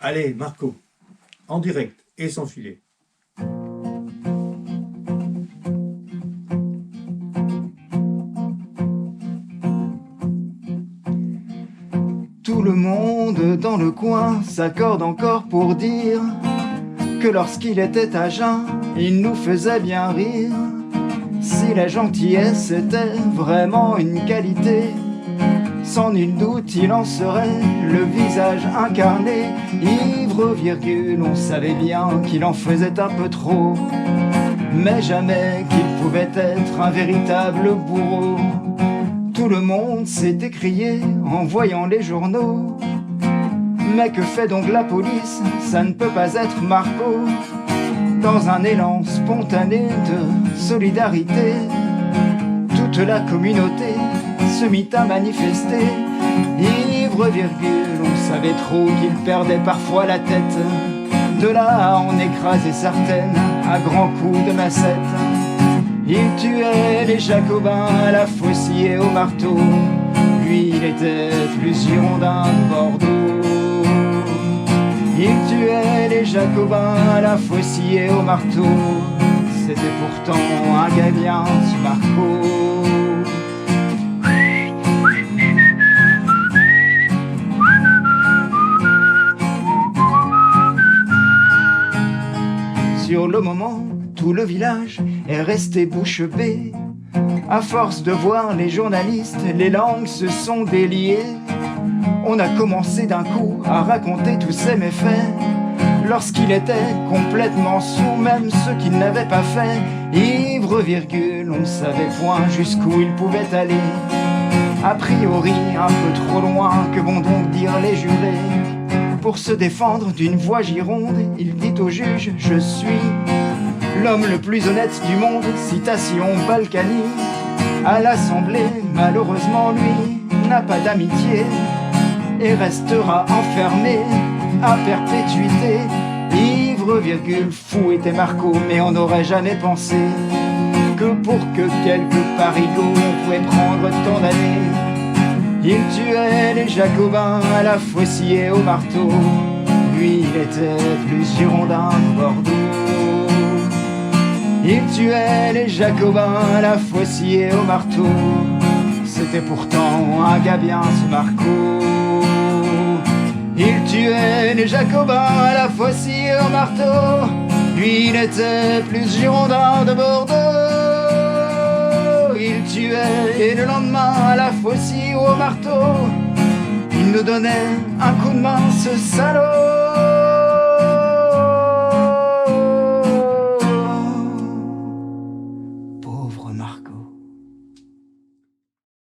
Allez, Marco, en direct et sans filet. Tout le monde dans le coin s'accorde encore pour dire que lorsqu'il était à jeun, il nous faisait bien rire. Si la gentillesse était vraiment une qualité, sans nul doute il en serait le visage incarné. Ivre, virgule, on savait bien qu'il en faisait un peu trop, mais jamais qu'il pouvait être un véritable bourreau. Tout le monde s'est écrié en voyant les journaux. Mais que fait donc la police? Ça ne peut pas être Marco. Dans un élan spontané de solidarité, toute la communauté se mit à manifester. Ivre, virgule, on savait trop qu'il perdait parfois la tête. De là à en écraser certaines à grands coups de massette. Il tuait les jacobins à la faucille et au marteau. Lui, il était plus girondin de Bordeaux. Il tuait les jacobins à la faucille et au marteau. C'était pourtant un gars bien, ce Marco. Sur le moment, tout le village est resté bouche bée. À force de voir les journalistes, les langues se sont déliées. On a commencé d'un coup à raconter tous ses méfaits. Lorsqu'il était complètement sous, même ce qu'il n'avait pas fait. Ivre, virgule, on savait point jusqu'où il pouvait aller. A priori, un peu trop loin, que vont donc dire les jurés? Pour se défendre d'une voix gironde, il dit au juge: je suis l'homme le plus honnête du monde, citation Balkany. À l'Assemblée, malheureusement, lui n'a pas d'amitié et restera enfermé à perpétuité. Ivre, virgule, fou était Marco, mais on n'aurait jamais pensé que pour que quelques parigots on pouvait prendre tant d'années. Il tuait les jacobins à la faucille et au marteau. Lui, il était plus girondin que Bordeaux. Il tuait les jacobins à la faucille et au marteau. C'était pourtant un gars bien, ce Marco. Il tuait les jacobins à la faucille et au marteau. Lui, il était plus girondin de Bordeaux. Il tuait et le lendemain à la faucille ou au marteau, il nous donnait un coup de main, ce salaud. Pauvre Marco.